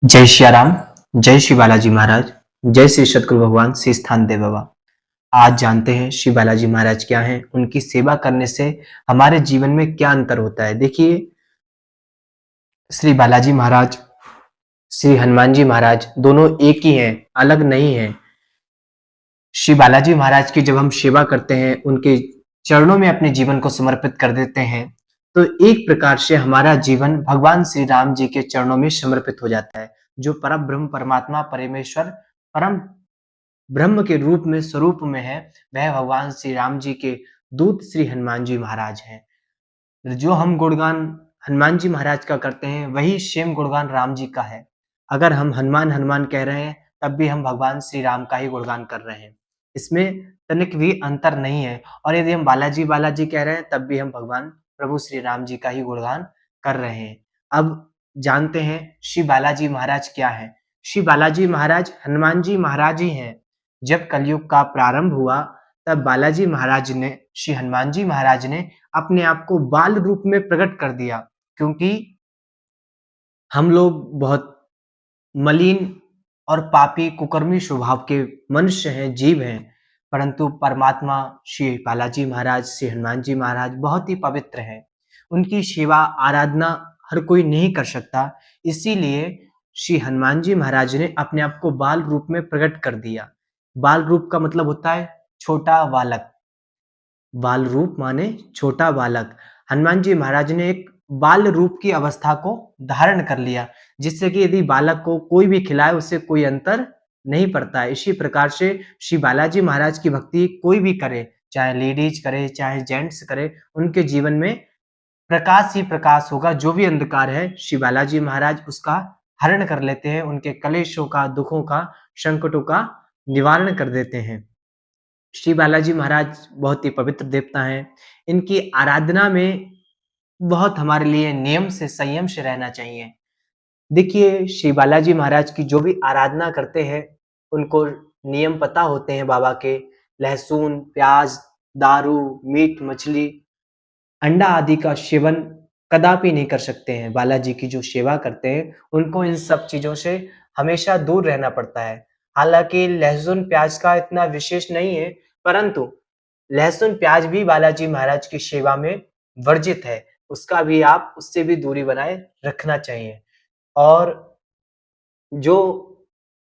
जय सियाराम, जय श्री बालाजी महाराज, जय श्री सतगुरु भगवान श्री स्थान देव बाबा। आज जानते हैं श्री बालाजी महाराज क्या हैं, उनकी सेवा करने से हमारे जीवन में क्या अंतर होता है। देखिए, श्री बालाजी महाराज, श्री हनुमान जी महाराज दोनों एक ही हैं, अलग नहीं हैं। श्री बालाजी महाराज की जब हम सेवा करते हैं, उनके चरणों में अपने जीवन को समर्पित कर देते हैं, तो एक प्रकार से हमारा जीवन भगवान श्री राम जी के चरणों में समर्पित हो जाता है। जो परम ब्रह्म परमात्मा परमेश्वर परम ब्रह्म के रूप में स्वरूप में है, वह भगवान श्री राम जी के दूत श्री हनुमान जी महाराज हैं। जो हम गुणगान हनुमान जी महाराज का करते हैं, वही सेम गुणगान राम जी का है। अगर हम हनुमान हनुमान कह रहे हैं, तब भी हम भगवान श्री राम का ही गुणगान कर रहे हैं। इसमें तनिक भी अंतर नहीं है। और यदि हम बालाजी बालाजी कह रहे हैं, तब भी हम भगवान प्रभु श्री राम जी का ही गुणगान कर रहे हैं। अब जानते हैं श्री बालाजी महाराज क्या है। श्री बालाजी महाराज हनुमान जी महाराज ही हैं। जब कलयुग का प्रारंभ हुआ, तब बालाजी महाराज ने, श्री हनुमान जी महाराज ने अपने आप को बाल रूप में प्रकट कर दिया, क्योंकि हम लोग बहुत मलिन और पापी कुकर्मी स्वभाव के मनुष्य हैं, जीव हैं। परंतु परमात्मा श्री बालाजी महाराज, श्री हनुमान जी महाराज बहुत ही पवित्र हैं। उनकी सेवा आराधना हर कोई नहीं कर सकता। इसीलिए श्री हनुमान जी महाराज ने अपने आप को बाल रूप में प्रकट कर दिया। बाल रूप का मतलब होता है छोटा बालक। बाल रूप माने छोटा बालक। हनुमान जी महाराज ने एक बाल रूप की अवस्था को धारण कर लिया, जिससे कि यदि बालक को कोई भी खिलाए, उससे कोई अंतर नहीं पड़ता है। इसी प्रकार से श्री बालाजी महाराज की भक्ति कोई भी करे, चाहे लेडीज करे, चाहे जेंट्स करे, उनके जीवन में प्रकाश ही प्रकाश होगा। जो भी अंधकार है, श्री बालाजी महाराज उसका हरण कर लेते हैं, उनके कलेशों का, दुखों का, संकटों का निवारण कर देते हैं। श्री बालाजी महाराज बहुत ही पवित्र देवता हैं। इनकी आराधना में बहुत हमारे लिए नियम से, संयम से रहना चाहिए। देखिए, श्री बालाजी महाराज की जो भी आराधना करते हैं, उनको नियम पता होते हैं बाबा के। लहसुन, प्याज, दारू, मीट, मछली, अंडा आदि का सेवन कदापि नहीं कर सकते हैं। बालाजी की जो सेवा करते हैं, उनको इन सब चीज़ों से हमेशा दूर रहना पड़ता है। हालाँकि लहसुन, प्याज का इतना विशेष नहीं है, परंतु लहसुन, प्याज भी बालाजी महाराज की सेवा में वर्जित है। उसका भी आप उससे भी दूरी बनाए रखना चाहिए। और जो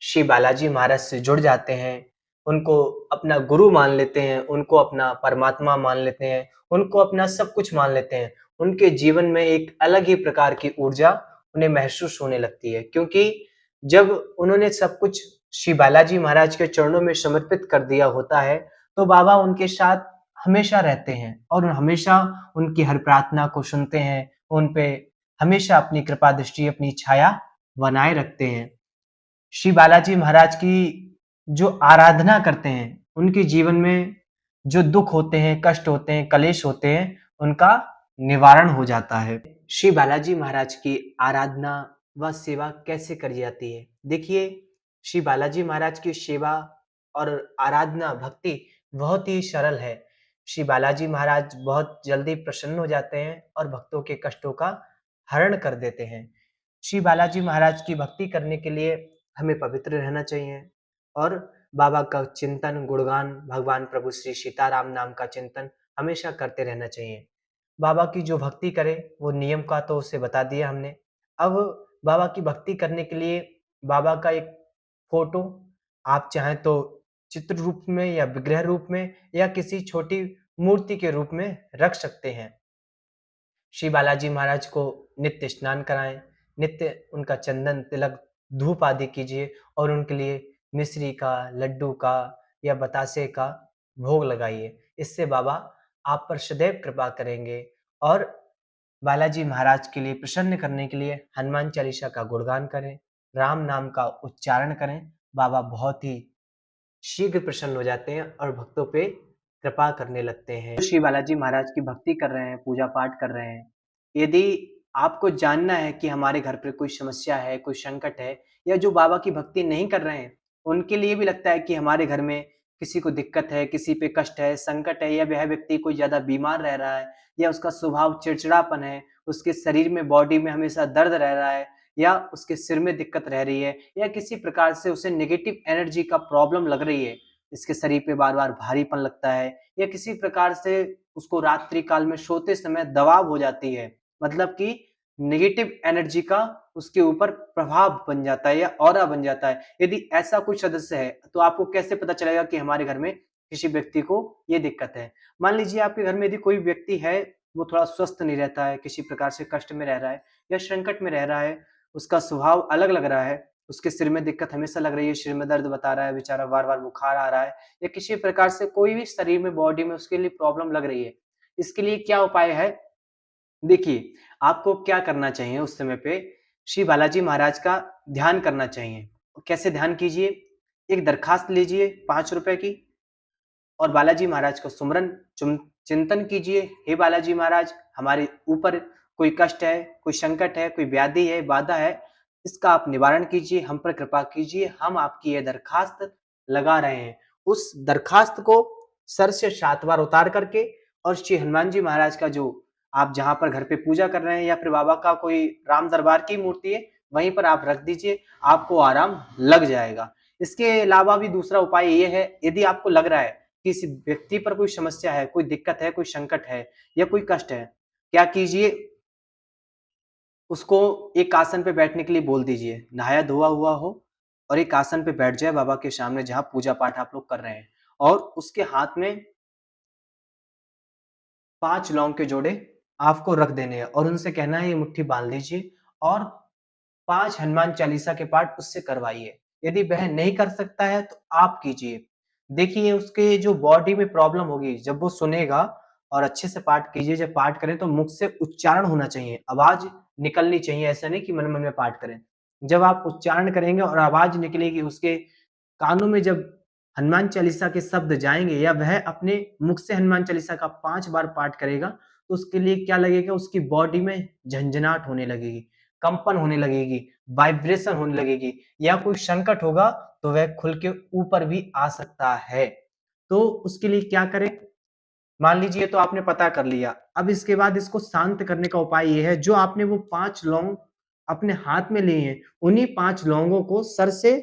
श्री बालाजी महाराज से जुड़ जाते हैं, उनको अपना गुरु मान लेते हैं, उनको अपना परमात्मा मान लेते हैं, उनको अपना सब कुछ मान लेते हैं, उनके जीवन में एक अलग ही प्रकार की ऊर्जा उन्हें महसूस होने लगती है। क्योंकि जब उन्होंने सब कुछ श्री बालाजी महाराज के चरणों में समर्पित कर दिया होता है, तो बाबा उनके साथ हमेशा रहते हैं और हमेशा उनकी हर प्रार्थना को सुनते हैं, उन पे हमेशा अपनी कृपा दृष्टि, अपनी छाया बनाए रखते हैं। श्री बालाजी महाराज की जो आराधना करते हैं, उनके जीवन में जो दुख होते हैं, कष्ट होते हैं, क्लेश होते हैं, उनका निवारण हो जाता है। श्री बालाजी महाराज की आराधना व सेवा कैसे करी जाती है? देखिए, श्री बालाजी महाराज की सेवा और आराधना, भक्ति बहुत ही सरल है। श्री बालाजी महाराज बहुत जल्दी प्रसन्न हो जाते हैं और भक्तों के कष्टों का हरण कर देते हैं। श्री बालाजी महाराज की भक्ति करने के लिए हमें पवित्र रहना चाहिए और बाबा का चिंतन, गुणगान, भगवान प्रभु श्री सीताराम नाम का चिंतन हमेशा करते रहना चाहिए। बाबा की जो भक्ति करे, वो नियम का तो उसे बता दिया हमने। अब बाबा की भक्ति करने के लिए बाबा का एक फ़ोटो आप चाहें तो चित्र रूप में या विग्रह रूप में या किसी छोटी मूर्ति के रूप में रख सकते हैं। श्री बालाजी महाराज को नित्य स्नान कराएँ, नित्य उनका चंदन, तिलक, धूप आदि कीजिए और उनके लिए मिश्री का, लड्डू का या बतासे का भोग लगाइए। इससे बाबा आप पर सदैव कृपा करेंगे और बालाजी महाराज के लिए प्रसन्न करने के लिए हनुमान चालीसा का गुणगान करें, राम नाम का उच्चारण करें। बाबा बहुत ही शीघ्र प्रसन्न हो जाते हैं और भक्तों पे कृपा करने लगते हैं। श्री बालाजी महाराज की भक्ति कर रहे हैं, पूजा पाठ कर रहे हैं। यदि आपको जानना है कि हमारे घर पे कोई समस्या है, कोई संकट है या जो बाबा की भक्ति नहीं कर रहे हैं, उनके लिए भी लगता है कि हमारे घर में किसी को दिक्कत है, किसी पे कष्ट है, संकट है या वह व्यक्ति कोई ज़्यादा बीमार रह रहा है या उसका स्वभाव चिड़चिड़ापन है, उसके शरीर में, बॉडी में हमेशा दर्द रह रहा है या उसके सिर में दिक्कत रह रही है या किसी प्रकार से उसे नेगेटिव एनर्जी का प्रॉब्लम लग रही है, इसके शरीर पे बार-बार भारीपन लगता है या किसी प्रकार से उसको रात्रि काल में सोते समय दबाव हो जाती है, मतलब कि नेगेटिव एनर्जी का उसके ऊपर प्रभाव बन जाता है या ऑरा बन जाता है। यदि ऐसा कोई सदस्य है, तो आपको कैसे पता चलेगा कि हमारे घर में किसी व्यक्ति को ये दिक्कत है? मान लीजिए आपके घर में यदि कोई व्यक्ति है, वो थोड़ा स्वस्थ नहीं रहता है, किसी प्रकार से कष्ट में रह रहा है या संकट में रह रहा है, उसका स्वभाव अलग लग रहा है, उसके सिर में दिक्कत हमेशा लग रही है, सिर में दर्द बता रहा है, बेचारा बार-बार बुखार आ रहा है या किसी प्रकार से कोई भी शरीर में, बॉडी में उसके लिए प्रॉब्लम लग रही है। इसके लिए क्या उपाय है? देखिए, आपको क्या करना चाहिए उस समय पे, श्री बालाजी महाराज का ध्यान करना चाहिए। कैसे ध्यान कीजिए? एक दरखास्त लीजिए ₹5 की और बालाजी महाराज का सुमिरन चिंतन कीजिए। हे बालाजी महाराज, हमारे ऊपर कोई कष्ट है, कोई संकट है, कोई व्याधि है, बाधा है, इसका आप निवारण कीजिए, हम पर कृपा कीजिए, हम आपकी ये दरखास्त लगा रहे हैं। उस दरखास्त को सर से 7 बार उतार करके और श्री हनुमान जी महाराज का जो आप जहाँ पर घर पे पूजा कर रहे हैं या फिर बाबा का कोई राम दरबार की मूर्ति है, वहीं पर आप रख दीजिए, आपको आराम लग जाएगा। इसके अलावा भी दूसरा उपाय ये है, यदि आपको लग रहा है किसी व्यक्ति पर कोई समस्या है, कोई दिक्कत है, कोई संकट है या कोई कष्ट है, क्या कीजिए, उसको एक आसन पे बैठने के लिए बोल दीजिए। नहाया धोया हुआ हो और एक आसन पे बैठ जाए बाबा के सामने जहाँ पूजा पाठ आप लोग कर रहे हैं और उसके हाथ में 5 लौंग के जोड़े आपको रख देने हैं और उनसे कहना है ये मुट्ठी बांध लीजिए और 5 हनुमान चालीसा के पाठ उससे करवाइए। यदि वह नहीं कर सकता है तो आप कीजिए। देखिए उसके जो बॉडी में प्रॉब्लम होगी, जब वो सुनेगा और अच्छे से पाठ कीजिए, जब पाठ करें तो मुख से उच्चारण होना चाहिए, आवाज़ निकलनी चाहिए, ऐसा नहीं कि मन-मन में पाठ करें। जब आप उच्चारण करेंगे और आवाज़ निकलेगी उसके कानों में, जब हनुमान चालीसा के शब्द जाएँगे या वह अपने मुख से हनुमान चालीसा का 5 बार पाठ करेगा, तो उसके लिए क्या लगेगा, उसकी बॉडी में झनझनाहट होने लगेगी, कंपन होने लगेगी, वाइब्रेशन होने लगेगी या कोई संकट होगा तो वह खुल के ऊपर भी आ सकता है। तो उसके लिए क्या करें? मान लीजिए तो आपने पता कर लिया। अब इसके बाद इसको शांत करने का उपाय ये है, जो आपने वो 5 लौंग अपने हाथ में लिए हैं, उन्हीं 5 लौंगों को सर से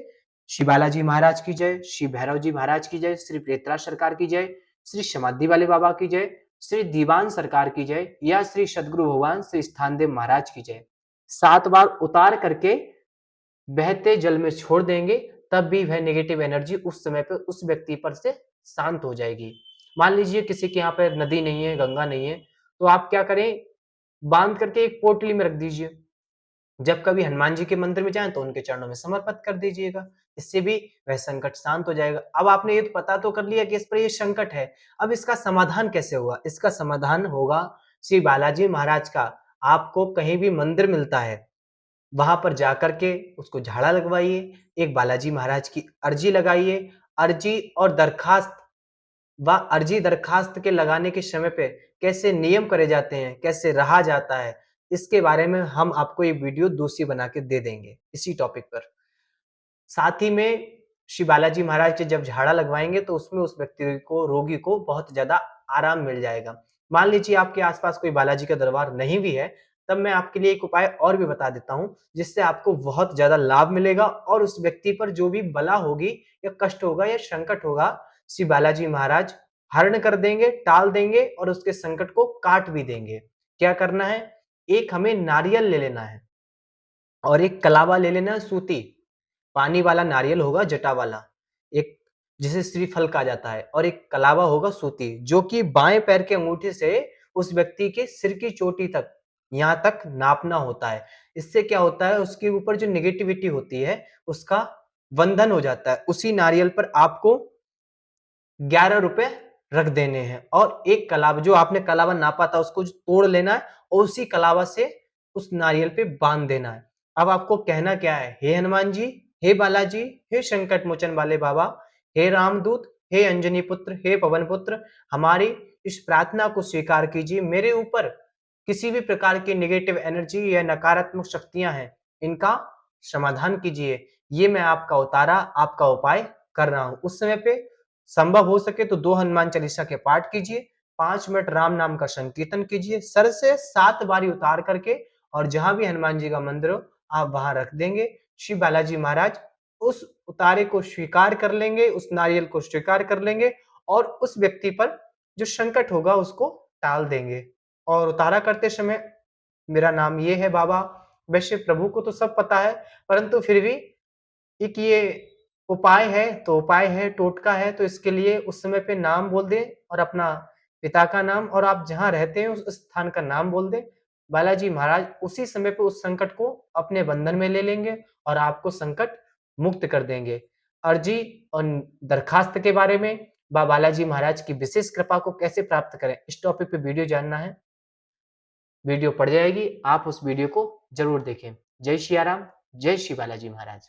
श्री बालाजी महाराज की जय, श्री भैरव जी महाराज की जय, श्री प्रेतराज सरकार की जय, श्री समाधि वाले बाबा की जय, श्री दीवान सरकार की जय या श्री सद्गुरु भगवान श्री स्थानदेव महाराज की जय। 7 बार उतार करके बहते जल में छोड़ देंगे, तब भी वह नेगेटिव एनर्जी उस समय पे उस व्यक्ति पर से शांत हो जाएगी। मान लीजिए किसी के यहाँ पे नदी नहीं है, गंगा नहीं है, तो आप क्या करें, बाँध करके एक पोटली में रख दीजिए। जब कभी हनुमान जी के मंदिर में जाएँ तो उनके चरणों में समर्पित कर दीजिएगा, इससे भी वह संकट शांत हो जाएगा। अब आपने ये तो पता तो कर लिया कि इस पर ये संकट है, अब इसका समाधान कैसे होगा? इसका समाधान होगा श्री बालाजी महाराज का, आपको कहीं भी मंदिर मिलता है, वहां पर जाकर के उसको झाड़ा लगवाइए, एक बालाजी महाराज की अर्जी लगाइए। अर्जी और दरखास्त व अर्जी दरखास्त के लगाने के समय पे कैसे नियम करे जाते हैं, कैसे रहा जाता है, इसके बारे में हम आपको एक वीडियो दूसरी बना के दे देंगे इसी टॉपिक पर। साथ ही में श्री बालाजी महाराज के जब झाड़ा लगवाएँगे तो उसमें उस व्यक्ति को, रोगी को बहुत ज़्यादा आराम मिल जाएगा। मान लीजिए आपके आस-पास कोई बालाजी का दरबार नहीं भी है, तब मैं आपके लिए एक उपाय और भी बता देता हूँ, जिससे आपको बहुत ज़्यादा लाभ मिलेगा और उस व्यक्ति पर जो भी बला होगी या कष्ट होगा या संकट होगा, श्री बालाजी महाराज हरण कर देंगे, टाल देंगे और उसके संकट को काट भी देंगे। क्या करना है? एक हमें नारियल ले लेना है और एक कलावा ले लेना है सूती। पानी वाला नारियल होगा जटा वाला, एक जिसे श्रीफल कहा जाता है और एक कलावा होगा सूती, जो कि बाएँ पैर के अंगूठे से उस व्यक्ति के सिर की चोटी तक, यहाँ तक नापना होता है। इससे क्या होता है, उसके ऊपर जो नेगेटिविटी होती है, उसका बंधन हो जाता है। उसी नारियल पर आपको ₹11 रख देने हैं और एक कलावा, जो आपने कलावा नापा था उसको तोड़ लेना है और उसी कलावा से उस नारियल पे बांध देना है। अब आपको कहना क्या है, हे हनुमान जी, हे बालाजी, हे संकट मोचन वाले बाबा, हे रामदूत, हे अंजनी पुत्र, हे पवन पुत्र, हमारी इस प्रार्थना को स्वीकार कीजिए। मेरे ऊपर किसी भी प्रकार की नेगेटिव एनर्जी या नकारात्मक शक्तियां हैं, इनका समाधान कीजिए। ये मैं आपका उतारा, आपका उपाय कर रहा हूं। उस समय पे संभव हो सके तो 2 हनुमान चालीसा के पाठ कीजिए, 5 मिनट राम नाम का संकीर्तन कीजिए, सर से 7 बारी उतार करके और जहां भी हनुमान जी का मंदिर हो आप वहां रख देंगे। श्री बालाजी महाराज उस उतारे को स्वीकार कर लेंगे, उस नारियल को स्वीकार कर लेंगे और उस व्यक्ति पर जो संकट होगा उसको टाल देंगे। और उतारा करते समय मेरा नाम ये है बाबा, वैसे प्रभु को तो सब पता है, परंतु फिर भी एक ये उपाय है, तो उपाय है, टोटका है, तो इसके लिए उस समय पे नाम बोल दें और अपना पिता का नाम और आप जहाँ रहते हैं उस स्थान का नाम बोल दें। बालाजी महाराज उसी समय पे उस संकट को अपने बंधन में ले लेंगे और आपको संकट मुक्त कर देंगे। अर्जी और दरखास्त के बारे में, बालाजी महाराज की विशेष कृपा को कैसे प्राप्त करें, इस टॉपिक पे वीडियो जानना है, वीडियो पड़ जाएगी, आप उस वीडियो को ज़रूर देखें। जय सिया राम, जय श्री बालाजी महाराज।